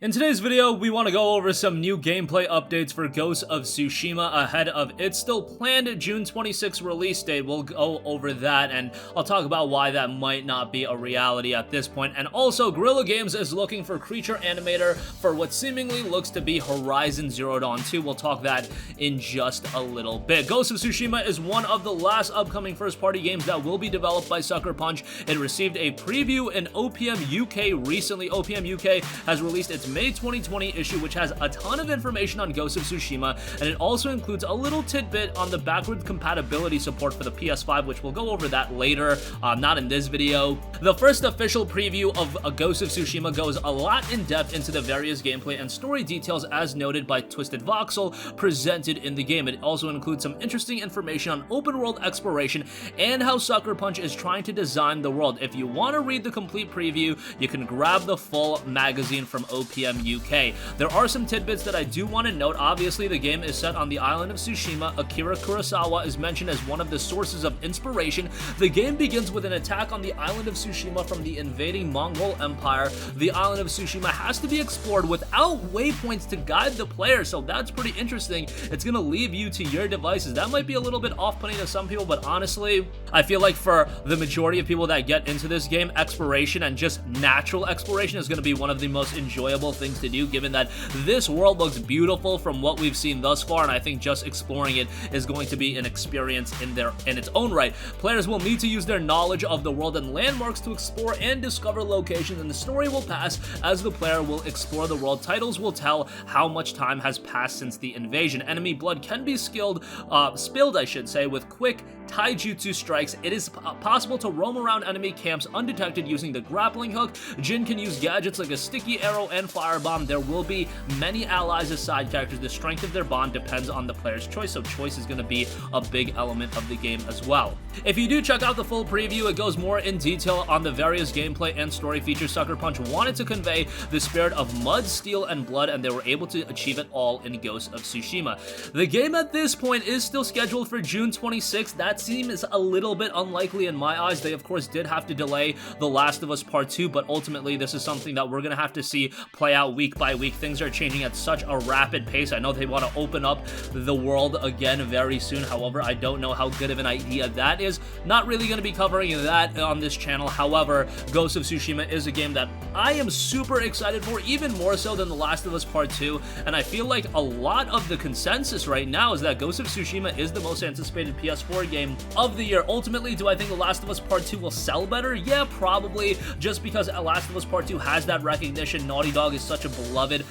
In today's video, we want to go over some new gameplay updates for Ghost of Tsushima ahead of its still planned June 26th release date. We'll go over that, and I'll talk about why that might not be a reality at this point. And also, Guerrilla Games is looking for creature animator for what seemingly looks to be Horizon Zero Dawn 2. We'll talk that in just a little bit. Ghost of Tsushima is one of the last upcoming first-party games that will be developed by Sucker Punch. It received a preview in OPM UK recently. OPM UK has released its May 2020 issue, which has a ton of information on Ghost of Tsushima, and it also includes a little tidbit on the backward compatibility support for the PS5, which we'll go over that later, not in this video. The first official preview of Ghost of Tsushima goes a lot in depth into the various gameplay and story details as noted by Twisted Voxel presented in the game. It also includes some interesting information on open world exploration and how Sucker Punch is trying to design the world. If you want to read the complete preview, you can grab the full magazine from OPM UK. There are some tidbits that I do want to note. Obviously, the game is set on the island of Tsushima. Akira Kurosawa is mentioned as one of the sources of inspiration. The game begins with an attack on the island of Tsushima from the invading Mongol Empire. The island of Tsushima has to be explored without waypoints to guide the player, so that's pretty interesting. It's going to leave you to your devices. That might be a little bit off-putting to some people, but honestly, I feel like for the majority of people that get into this game, exploration and just natural exploration is going to be one of the most enjoyable things to do, given that this world looks beautiful from what we've seen thus far, and I think just exploring it is going to be an experience in its own right. Players will need to use their knowledge of the world and landmarks to explore and discover locations, and the story will pass as the player will explore the world. Titles will tell how much time has passed since the invasion. Enemy blood can be spilled, I should say, with quick taijutsu strikes. It is possible to roam around enemy camps undetected using the grappling hook. Jin can use gadgets like a sticky arrow and firebomb. There will be many allies as side characters. The strength of their bond depends on the player's choice, so choice is going to be a big element of the game as well. If you do check out the full preview, it goes more in detail on the various gameplay and story features. Sucker Punch wanted to convey the spirit of mud, steel, and blood, and they were able to achieve it all in Ghost of Tsushima. The game at this point is still scheduled for June 26th. That seems a little bit unlikely in my eyes. They, of course, did have to delay The Last of Us Part 2, but ultimately this is something that we're going to have to see play out week by week. Things are changing at such a rapid pace. I know they want to open up the world again very soon. However, I don't know how good of an idea that is. Not really going to be covering that on this channel. However, Ghost of Tsushima is a game that I am super excited for, even more so than The Last of Us Part 2, and I feel like a lot of the consensus right now is that Ghost of Tsushima is the most anticipated PS4 game of the year. Ultimately, do I think The Last of Us Part 2 will sell better? Yeah, probably, just because The Last of Us Part 2 has that recognition. Naughty Dog is such a beloved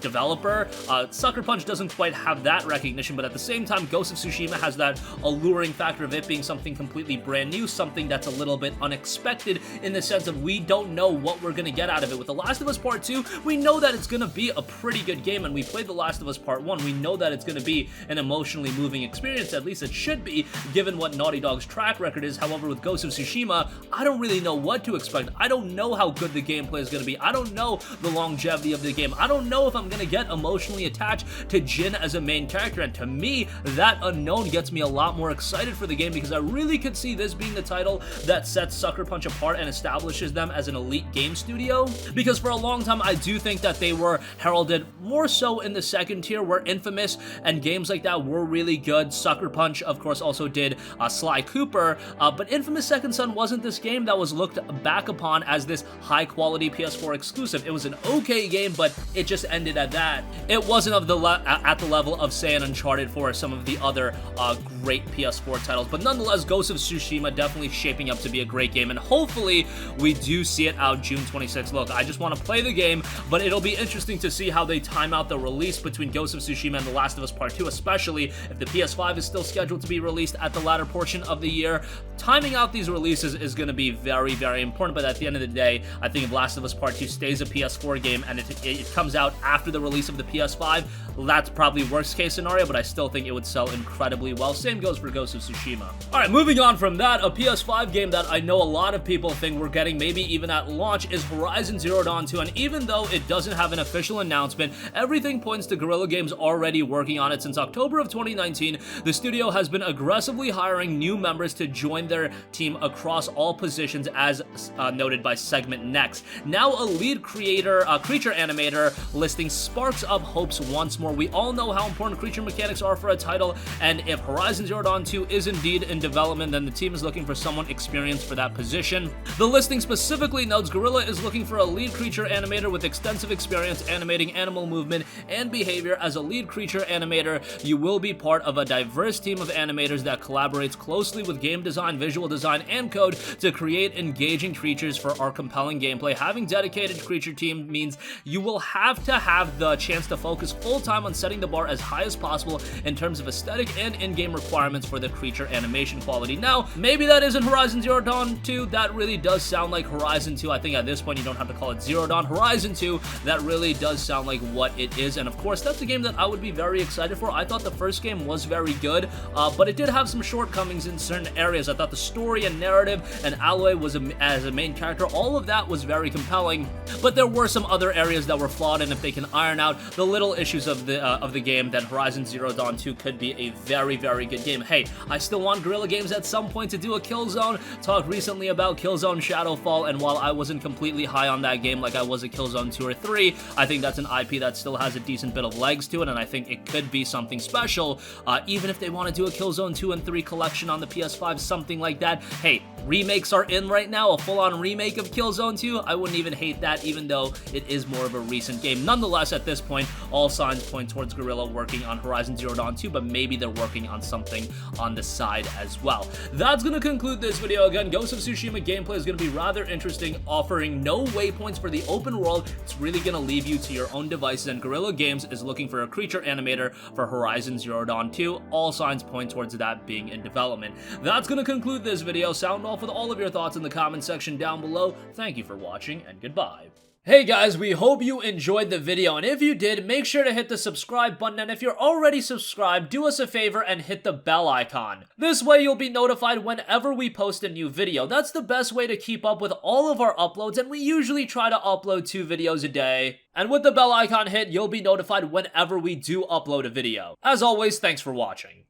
developer. Sucker Punch doesn't quite have that recognition, but at the same time, Ghost of Tsushima has that alluring factor of it being something completely brand new, something that's a little bit unexpected in the sense of we don't know what we're going to get out of it. With The Last of Us Part 2, we know that it's going to be a pretty good game, and we played The Last of Us Part 1. We know that it's going to be an emotionally moving experience, at least it should be, given what Naughty Dog's track record is. However, with Ghost of Tsushima, I don't really know what to expect. I don't know how good the gameplay is going to be. I don't know the longevity of the game. I don't know if I'm going to get emotionally attached to Jin as a main character, and to me, that unknown gets me a lot more excited for the game, because I really could see this being the title that sets Sucker Punch apart and establishes them as an elite game studio, because for a long time, I do think that they were heralded more so in the second tier, where Infamous and games like that were really good. Sucker Punch, of course, also did Sly Cooper, but Infamous Second Son wasn't this game that was looked back upon as this high-quality PS4 exclusive. It was an okay game, but it just ended at that. It wasn't at the level of, say, an Uncharted 4 or some of the other great PS4 titles, but nonetheless, Ghost of Tsushima definitely shaping up to be a great game, and hopefully we do see it out June 26th. Look, I just want to play the game, but it'll be interesting to see how they time out the release between Ghost of Tsushima and The Last of Us Part 2, especially if the PS5 is still scheduled to be released at the latter portion of the year. Timing out these releases is going to be very, very important, but at the end of the day, I think if Last of Us Part 2 stays a PS4 game and it comes out after the release of the PS5, that's probably worst case scenario, but I still think it would sell incredibly well. Same goes for Ghost of Tsushima. Alright, moving on from that, a PS5 game that I know a lot of people think we're getting maybe even at launch is Horizon Zero Dawn 2, and even though it doesn't have an official announcement, everything points to Guerrilla Games already working on it. Since October of 2019, the studio has been aggressively hiring new members to join their team across all positions, as noted by Segment Next. Now a lead creator creature animator listing sparks up hopes once more. We all know how important creature mechanics are for a title, and if Horizon Zero Dawn 2 is indeed in development, then the team is looking for someone experienced for that position. The listing specifically notes Guerrilla is looking for a lead creature animator with extensive experience animating animal movement and behavior. As a lead creature animator, you will be part of a diverse team of animators that collaborates closely with game design, visual design, and code to create engaging creatures for our compelling gameplay. Having dedicated creature team means you will have to have the chance to focus full-time on setting the bar as high as possible in terms of aesthetic and in-game requirements for the creature animation quality. Now, maybe that isn't Horizon Zero Dawn 2. That really does sound like Horizon 2. I think at this point you don't have to call it Zero Dawn. Horizon 2, that really does sound like what it is, and of course that's a game that I would be very excited for. I thought the first game was very good, but it did have some shortcomings in certain areas. I thought the story and narrative and Aloy was as a main character, all of that was very compelling, but there were some other areas that were flawed, and if they can iron out the little issues of the game, then Horizon Zero Dawn 2 could be a very, very good game. Hey, I still want Guerrilla Games at some point to do a Killzone. Talked recently about Killzone Shadowfall, and while I wasn't completely high on that game like I was at Killzone 2 or 3, I think that's an IP that still has a decent bit of legs to it, and I think it could be something special, even if they want to do a Killzone 2 and 3 collection on the PS5, something like that. Hey, remakes are in right now, a full-on remake of Killzone 2, I wouldn't even hate that, even though it is more of a recent game. Nonetheless, at this point, all signs point towards Guerrilla working on Horizon Zero Dawn 2, but maybe they're working on something on the side as well. That's gonna conclude this video. Again, Ghost of Tsushima gameplay is gonna be rather interesting, offering no waypoints for the open world. It's really gonna leave you to your own devices, and Guerrilla Games is looking for a creature animator for Horizon Zero Dawn 2. All signs point towards that being in development. That's gonna conclude this video. Sound off with all of your thoughts in the comment section down below. Thank you for watching, and goodbye. Hey guys, we hope you enjoyed the video, and if you did, make sure to hit the subscribe button, and if you're already subscribed, do us a favor and hit the bell icon. This way you'll be notified whenever we post a new video. That's the best way to keep up with all of our uploads, and we usually try to upload 2 videos a day. And with the bell icon hit, you'll be notified whenever we do upload a video. As always, thanks for watching.